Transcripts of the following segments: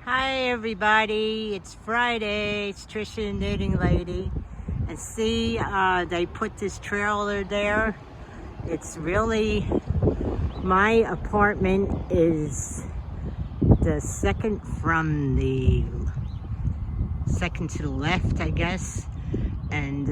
Hi everybody, it's Friday, it's Trisha Knitting Lady. And see, they put this trailer there. It's really, my apartment is the second from the, second to the left, I guess. And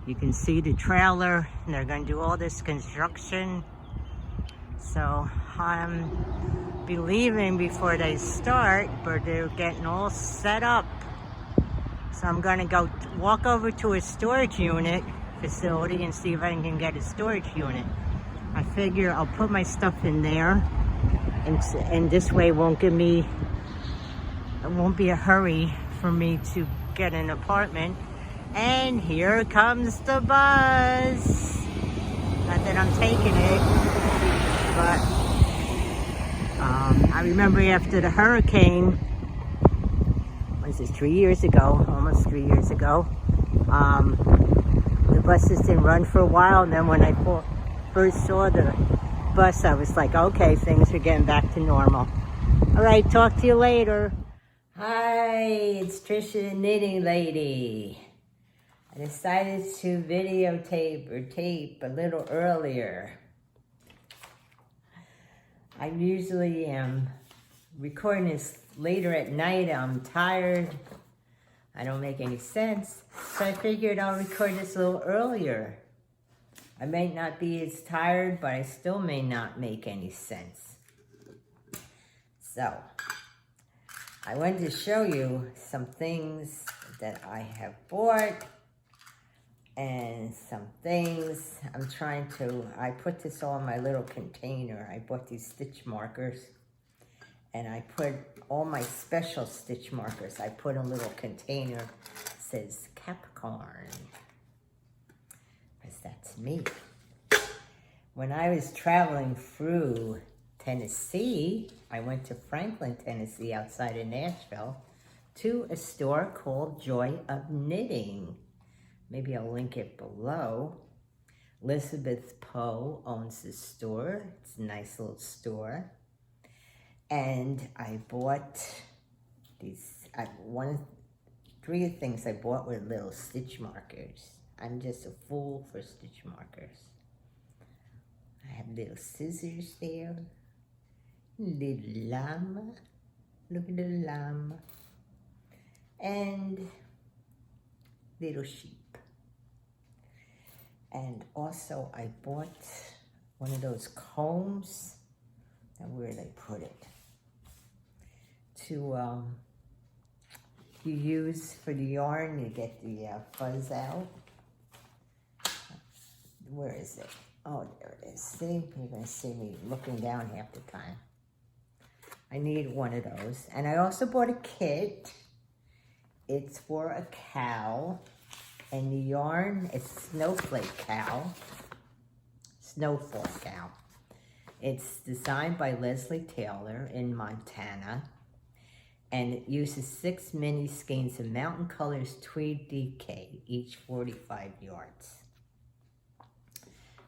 you can see the trailer, and they're gonna do all this construction. So I'm leaving before they start, but they're getting all set up. So I'm gonna go walk over to a storage unit facility and see if I can get a storage unit. I figure I'll put my stuff in there, and this way it won't be a hurry for me to get an apartment. And here comes the bus. Not that I'm taking it, but I remember after the hurricane, was it 3 years ago, almost 3 years ago, the buses didn't run for a while, and then when I first saw the bus, I was like, okay, things are getting back to normal. All right, talk to you later. Hi, it's Trisha Knitting Lady. I decided to videotape or tape a little earlier. I usually am recording this later at night. I'm tired. I don't make any sense. So I figured I'll record this a little earlier. I may not be as tired, but I still may not make any sense. So I wanted to show you some things that I have bought and some things I'm trying to, I put this all in my little container. I bought these stitch markers, and I put all my special stitch markers. I put in a little container that says Capricorn, because that's me. When I was traveling through Tennessee, I went to Franklin, Tennessee, outside of Nashville, to a store called Joy of Knitting. Maybe I'll link it below. Elizabeth Poe owns this store. It's a nice little store. And I bought these, three things I bought were little stitch markers. I'm just a fool for stitch markers. I have little scissors there. Little llama. Look at the llama. And little sheep. And also I bought one of those combs, and where they put it, to you use for the yarn, you get the fuzz out. Where is it? Oh, there it is. See, you're gonna see me looking down half the time. I need one of those. And I also bought a kit. It's for a cowl. And the yarn is Snowflake Cowl. Snowflake Cowl. It's designed by Leslie Taylor in Montana. And it uses 6 mini skeins of Mountain Colors Tweed DK, each 45 yards.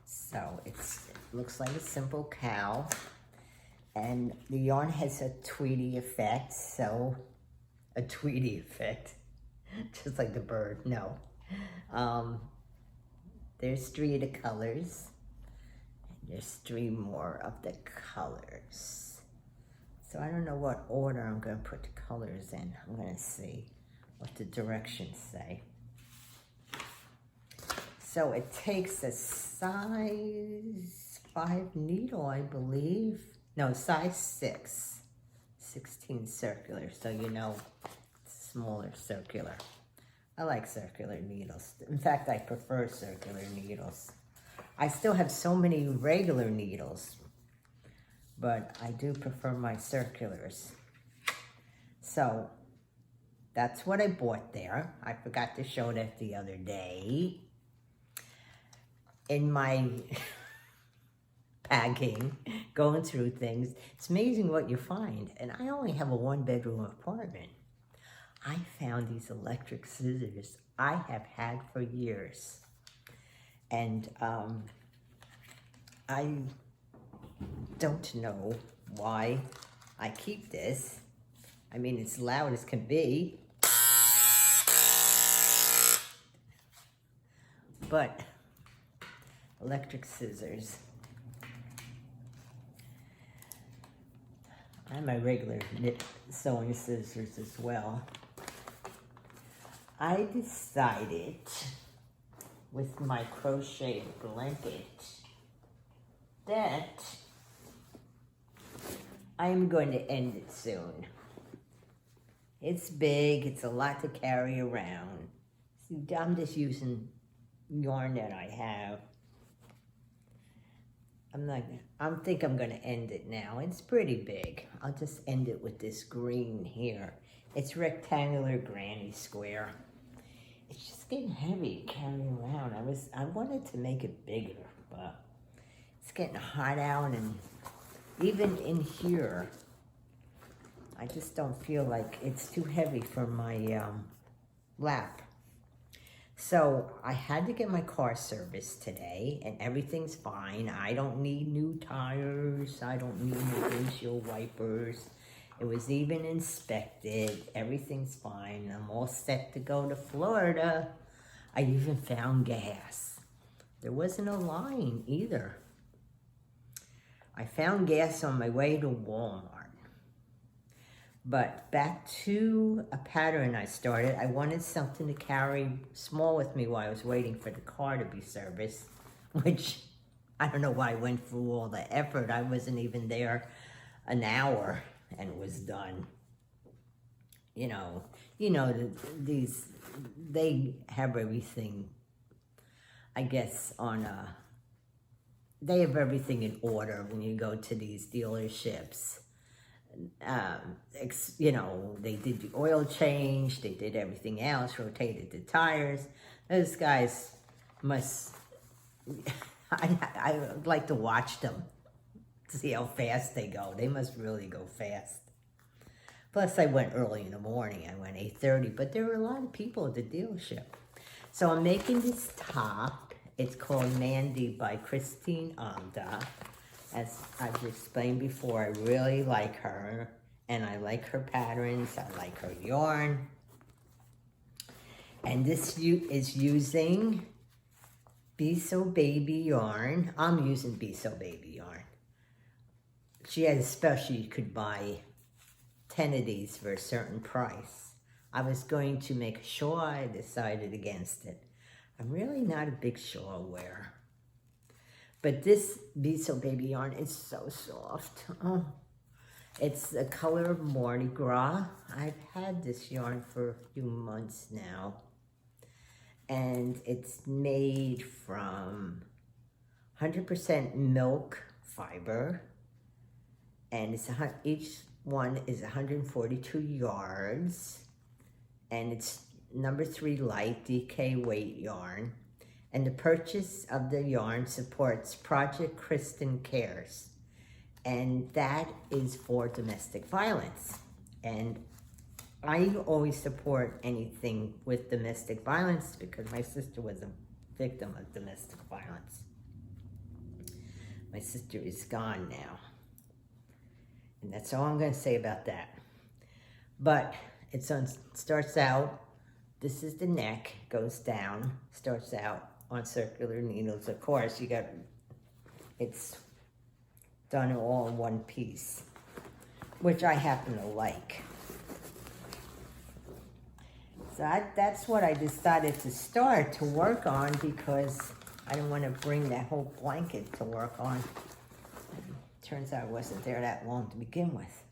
So it looks like a simple cowl. And the yarn has a tweedy effect, so a tweedy effect. Just like the bird, no. There's 3 of the colors. There's 3 more of the colors. So I don't know what order I'm going to put the colors in. I'm going to see what the directions say. So it takes a size 5 needle, I believe. No, size 6. 16 circular, so you know it's smaller circular. I like circular needles. In fact, I prefer circular needles. I still have so many regular needles, but I do prefer my circulars. So that's what I bought there. I forgot to show that the other day. In my packing, going through things, it's amazing what you find. And I only have a 1-bedroom apartment. I found these electric scissors I have had for years. And I don't know why I keep this. I mean, it's loud as can be. But electric scissors. I have my regular knit sewing scissors as well. I decided with my crochet blanket that I'm going to end it soon. It's big, it's a lot to carry around. See, I'm just using yarn that I have. I think I'm gonna end it now. It's pretty big. I'll just end it with this green here. It's rectangular granny square. It's just getting heavy to carry around. I wanted to make it bigger, but it's getting hot out, and even in here, I just don't feel like it's too heavy for my lap. So I had to get my car serviced today, and everything's fine. I don't need new tires. I don't need new windshield wipers. It was even inspected. Everything's fine. I'm all set to go to Florida. I even found gas. There wasn't a line either. I found gas on my way to Walmart. But back to a pattern I started. I wanted something to carry small with me while I was waiting for the car to be serviced, which I don't know why I went through all the effort. I wasn't even there an hour and it was done. You know, these, they have everything, I guess, on they have everything in order when you go to these dealerships. You know, they did the oil change, they did everything else, rotated the tires. Those guys must, I would like to watch them to see how fast they go. They must really go fast. Plus, I went early in the morning. I went 8:30, but there were a lot of people at the dealership. So I'm making this top. It's called Mandy by Christine Amda. As I've explained before, I really like her, and I like her patterns. I like her yarn. And this is using Be So Baby yarn. I'm using Be So Baby yarn. She has a special, you could buy 10 of these for a certain price. I was going to make a shawl. I decided against it. I'm really not a big shawl wearer. But this Be So Baby yarn is so soft. Oh, it's the color of Mardi Gras. I've had this yarn for a few months now. And it's made from 100% milk fiber. And it's each one is 142 yards. And it's number 3 light DK weight yarn. And the purchase of the yarn supports Project Kristen Cares. And that is for domestic violence. And I always support anything with domestic violence because my sister was a victim of domestic violence. My sister is gone now. And that's all I'm going to say about that. But it starts out, this is the neck, goes down, starts out on circular needles. Of course, it's done all in one piece, which I happen to like. So that's what I decided to start to work on because I didn't want to bring that whole blanket to work on. Turns out I wasn't there that long to begin with.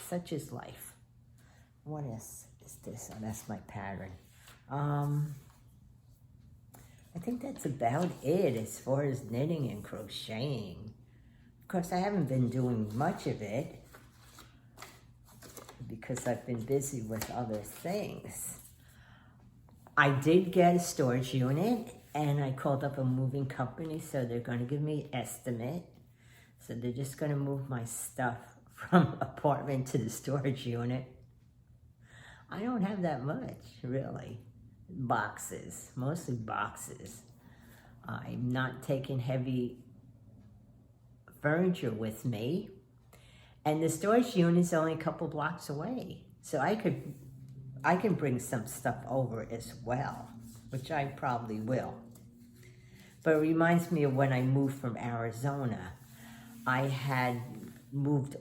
Such is life. What is this? Oh, that's my pattern. I think that's about it as far as knitting and crocheting. Of course, I haven't been doing much of it because I've been busy with other things. I did get a storage unit, and I called up a moving company, so they're going to give me an estimate. So they're just going to move my stuff from apartment to the storage unit. I don't have that much, really. Boxes, mostly boxes. I'm not taking heavy furniture with me. And the storage unit is only a couple blocks away. So I can bring some stuff over as well, which I probably will. But it reminds me of when I moved from Arizona. I had moved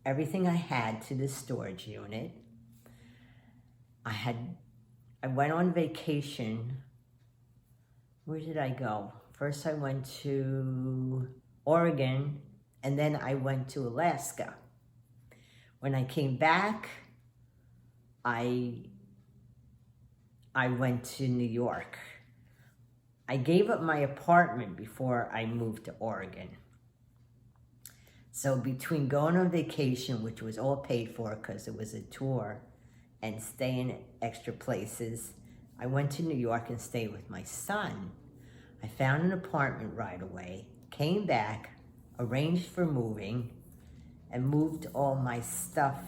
everything I had to the storage unit. I went on vacation. Where did I go? First I went to Oregon, and then I went to Alaska. When I came back, I went to New York. I gave up my apartment before I moved to Oregon. So between going on vacation, which was all paid for because it was a tour, and staying at extra places, I went to New York and stayed with my son. I found an apartment right away, came back, arranged for moving, and moved all my stuff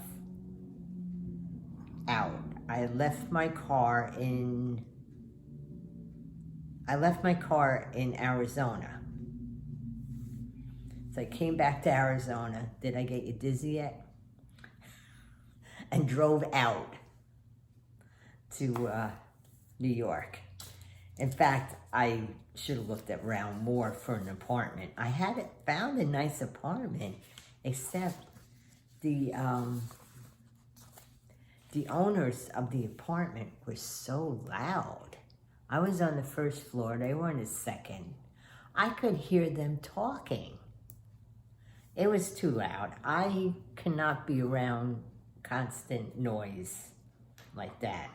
out. I left my car in Arizona. So I came back to Arizona. Did I get you dizzy yet? And drove out to New York. In fact, I should have looked around more for an apartment. I hadn't found a nice apartment, except the owners of the apartment were so loud. I was on the first floor, they were on the second. I could hear them talking. It was too loud. I cannot be around constant noise like that.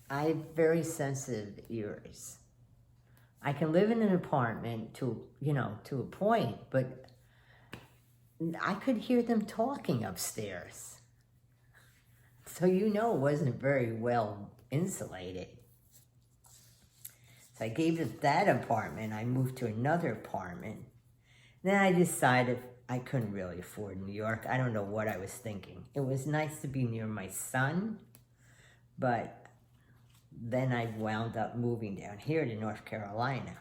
I have very sensitive ears. I can live in an apartment to a point, but I could hear them talking upstairs. So it wasn't very well insulated. So I gave up that apartment. I moved to another apartment. Then I decided I couldn't really afford New York. I don't know what I was thinking. It was nice to be near my son, but then I wound up moving down here to North Carolina.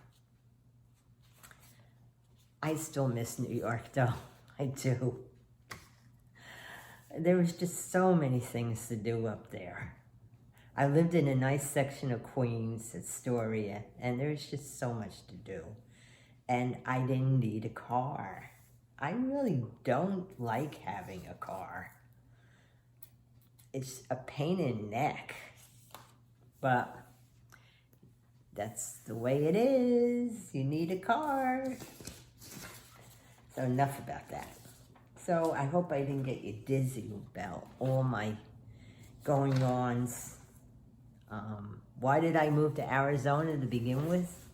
I still miss New York, though. I do. There was just so many things to do up there. I lived in a nice section of Queens, Astoria, and there's just so much to do. And I didn't need a car. I really don't like having a car. It's a pain in the neck. But that's the way it is. You need a car. So enough about that. So I hope I didn't get you dizzy about all my going-ons. Why did I move to Arizona to begin with?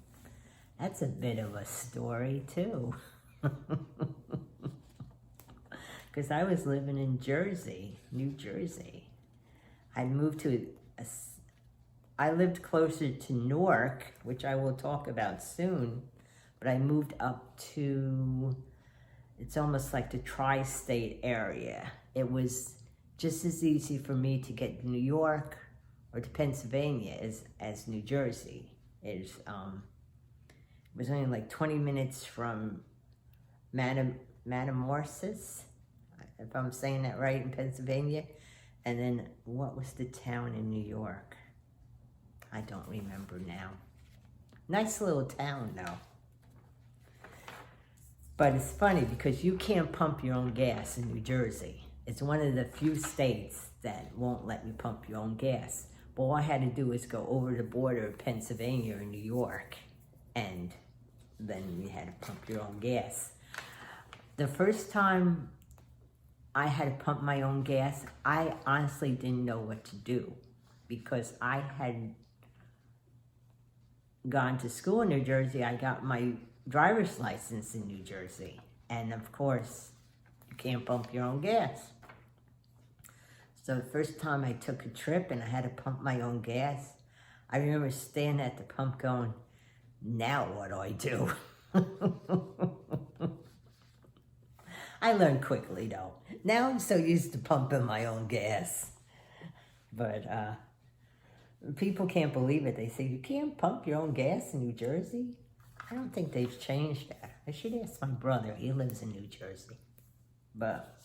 That's a bit of a story too. Because I was living in New Jersey. I moved I lived closer to Newark, which I will talk about soon, but I moved up to, it's almost like the tri-state area. It was just as easy for me to get to New York or to Pennsylvania as New Jersey. It was only like 20 minutes from Matamoros, if I'm saying that right, in Pennsylvania. And then what was the town in New York? I don't remember now. Nice little town though. But it's funny because you can't pump your own gas in New Jersey. It's one of the few states that won't let you pump your own gas. But all I had to do was go over the border of Pennsylvania or New York, and then you had to pump your own gas. The first time I had to pump my own gas, I honestly didn't know what to do because I had gone to school in New Jersey. I got my driver's license in New Jersey. And of course, you can't pump your own gas. So the first time I took a trip and I had to pump my own gas, I remember standing at the pump going, now what do I do? I learned quickly though. Now I'm so used to pumping my own gas. But people can't believe it. They say, you can't pump your own gas in New Jersey? I don't think they've changed that. I should ask my brother. He lives in New Jersey. But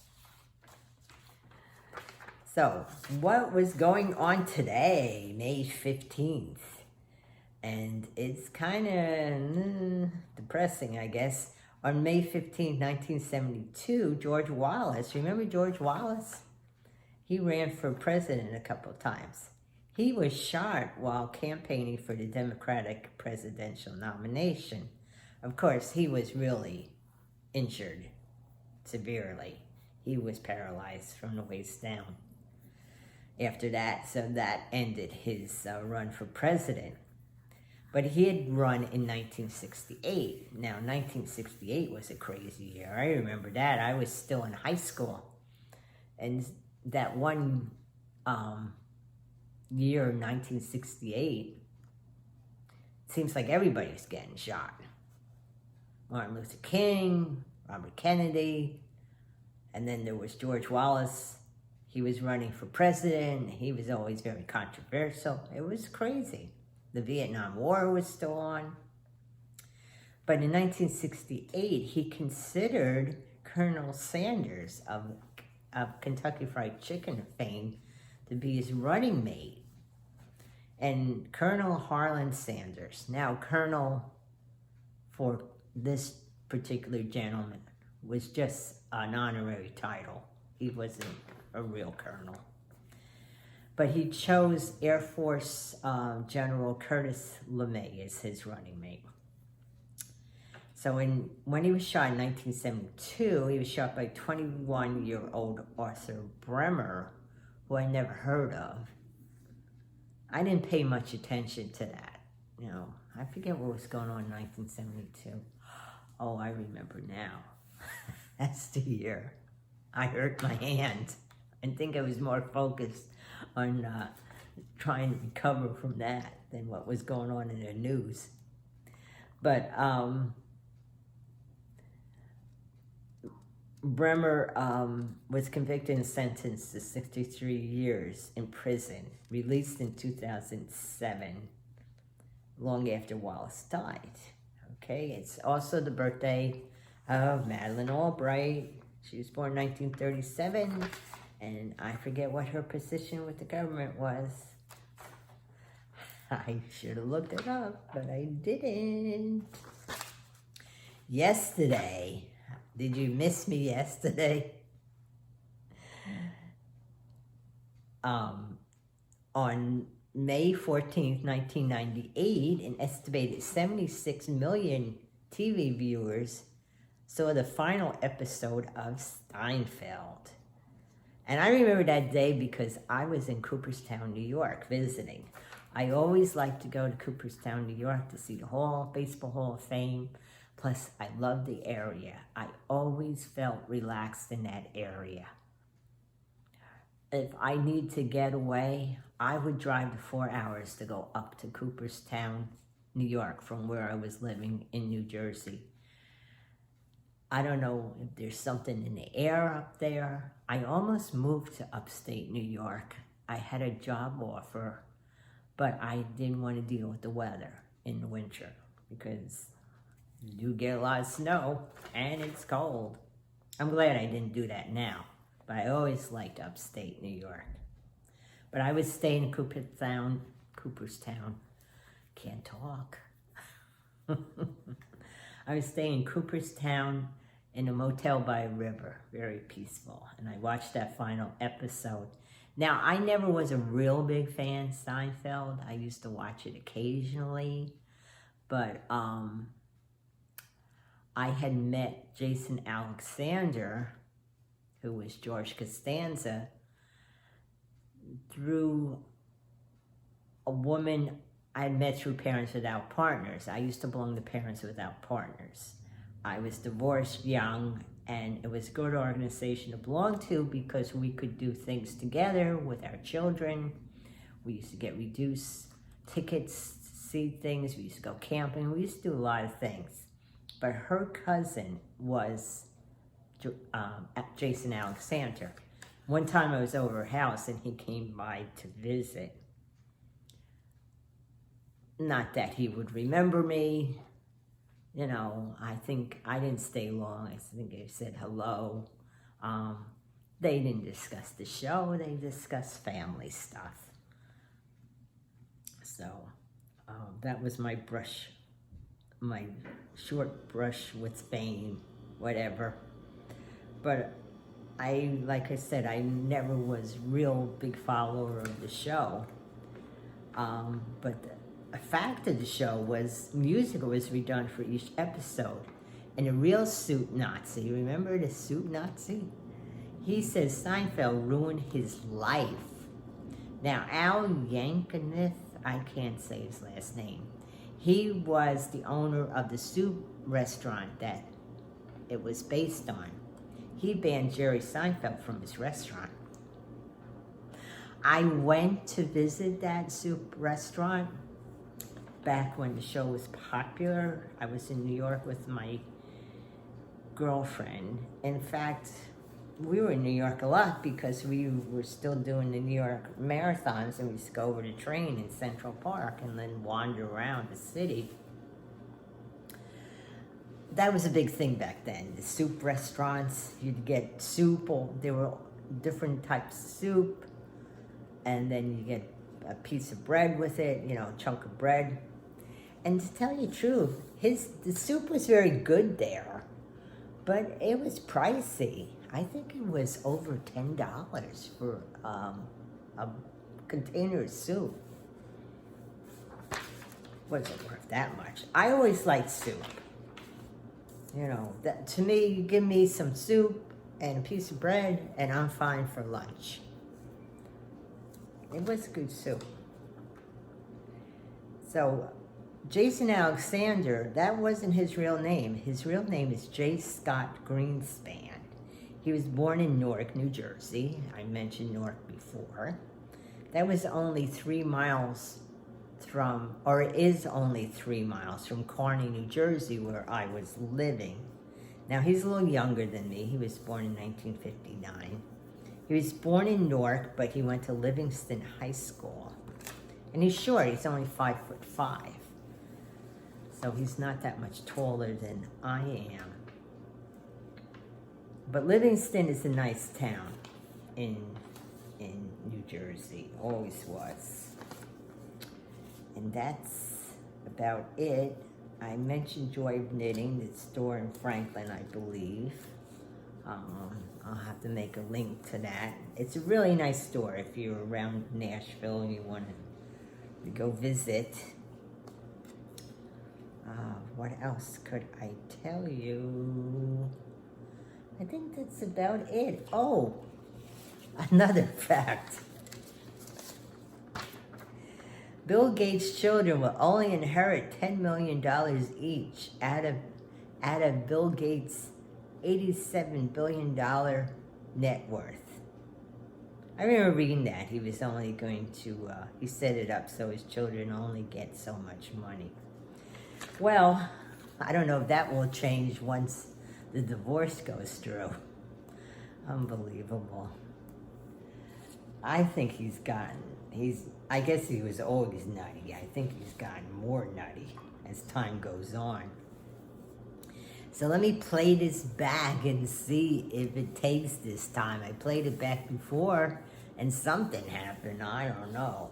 so, what was going on today, May 15th? And it's kind of depressing, I guess. On May 15th, 1972, George Wallace, remember George Wallace? He ran for president a couple of times. He was shot while campaigning for the Democratic presidential nomination. Of course, he was really injured severely. He was paralyzed from the waist down after that, so that ended his run for president. But he had run in 1968. Now, 1968 was a crazy year. I remember that. I was still in high school. And that one year, 1968, it seems like everybody's getting shot. Martin Luther King, Robert Kennedy, and then there was George Wallace. He was running for president. He was always very controversial. It was crazy. The Vietnam War was still on. But in 1968, he considered Colonel Sanders of Kentucky Fried Chicken fame to be his running mate. And Colonel Harlan Sanders, now Colonel for this particular gentleman, was just an honorary title. He wasn't a real colonel. But he chose Air Force General Curtis LeMay as his running mate. So when he was shot in 1972, he was shot by 21-year-old Arthur Bremer, who I never heard of. I didn't pay much attention to that. You know, I forget what was going on in 1972. Oh, I remember now. That's the year I hurt my hand. I think I was more focused on trying to recover from that than what was going on in the news. But Bremer was convicted and sentenced to 63 years in prison, released in 2007, long after Wallace died. Okay, it's also the birthday of Madeleine Albright. She was born in 1937, and I forget what her position with the government was. I should have looked it up, but I didn't. Yesterday, did you miss me yesterday? On May 14th, 1998, an estimated 76 million TV viewers saw the final episode of Seinfeld. And I remember that day because I was in Cooperstown, New York, visiting. I always like to go to Cooperstown, New York to see the Baseball Hall of Fame. Plus, I love the area. I always felt relaxed in that area. If I need to get away, I would drive the 4 hours to go up to Cooperstown, New York, from where I was living in New Jersey. I don't know if there's something in the air up there. I almost moved to upstate New York. I had a job offer, but I didn't want to deal with the weather in the winter because you do get a lot of snow and it's cold. I'm glad I didn't do that now, but I always liked upstate New York. But I was staying in Cooperstown. Can't talk. I was staying in Cooperstown in a motel by a river, very peaceful. And I watched that final episode. Now, I never was a real big fan of Seinfeld. I used to watch it occasionally. But I had met Jason Alexander, who was George Costanza, through a woman I had met through Parents Without Partners. I used to belong to Parents Without Partners. I was divorced young, and it was a good organization to belong to because we could do things together with our children. We used to get reduced tickets to see things. We used to go camping. We used to do a lot of things. But her cousin was Jason Alexander. One time I was over her house, and he came by to visit. Not that he would remember me. You know, I think I didn't stay long. I think I said hello. Um, they didn't discuss the show, they discussed family stuff. So that was my brush, my short brush with fame, whatever. But like I said, I never was real big follower of the show. But a fact of the show was music was redone for each episode. And the real soup Nazi, remember the soup Nazi? He says Seinfeld ruined his life. Now, Al Yankovic, I can't say his last name. He was the owner of the soup restaurant that it was based on. He banned Jerry Seinfeld from his restaurant. I went to visit that soup restaurant back when the show was popular. I was in New York with my girlfriend. In fact, we were in New York a lot because we were still doing the New York marathons, and we used to go over the train in Central Park and then wander around the city. That was a big thing back then. The soup restaurants, you'd get soup, or there were different types of soup, and then you get a piece of bread with it, you know, a chunk of bread. And to tell you the truth, the soup was very good there, but it was pricey. I think it was over $10 for a container of soup. Wasn't worth that much. I always liked soup. You know, that, to me, you give me some soup and a piece of bread, and I'm fine for lunch. It was good soup. So, Jason Alexander, that wasn't his real name. His real name is J. Scott Greenspan. He was born in Newark, New Jersey. I mentioned Newark before. That was only 3 miles from, or it is only 3 miles from Kearny, New Jersey, where I was living. Now, he's a little younger than me. He was born in 1959. He was born in Newark, but he went to Livingston High School. And he's short. He's only 5'5". So he's not that much taller than I am. But Livingston is a nice town in New Jersey. Always was. And that's about it. I mentioned Joy of Knitting, the store in Franklin, I believe. I'll have to make a link to that. It's a really nice store if you're around Nashville and you want to go visit. What else could I tell you? I think that's about it. Oh, another fact. Bill Gates' children will only inherit $10 million each out of Bill Gates' $87 billion net worth. I remember reading that. He was only going to, he set it up so his children only get so much money. Well, I don't know if that will change once the divorce goes through. Unbelievable. I think I guess he was always nutty. I think he's gotten more nutty as time goes on. So let me play this back and see if it takes this time. I played it back before and something happened. I don't know.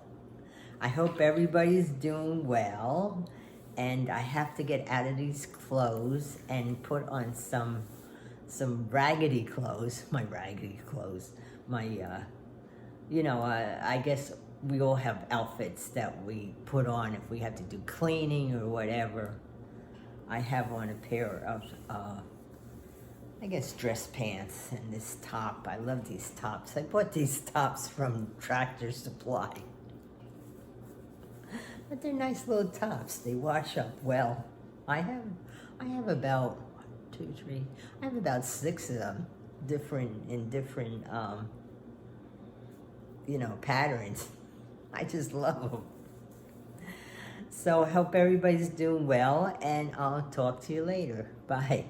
I hope everybody's doing well. And I have to get out of these clothes and put on some raggedy clothes. My raggedy clothes. My, I guess we all have outfits that we put on if we have to do cleaning or whatever. I have on a pair of, I guess, dress pants and this top. I love these tops. I bought these tops from Tractor Supply. But they're nice little tops. They wash up well. I have about 2, 3. I have about 6 of them, in different patterns. I just love them. So I hope everybody's doing well, and I'll talk to you later. Bye.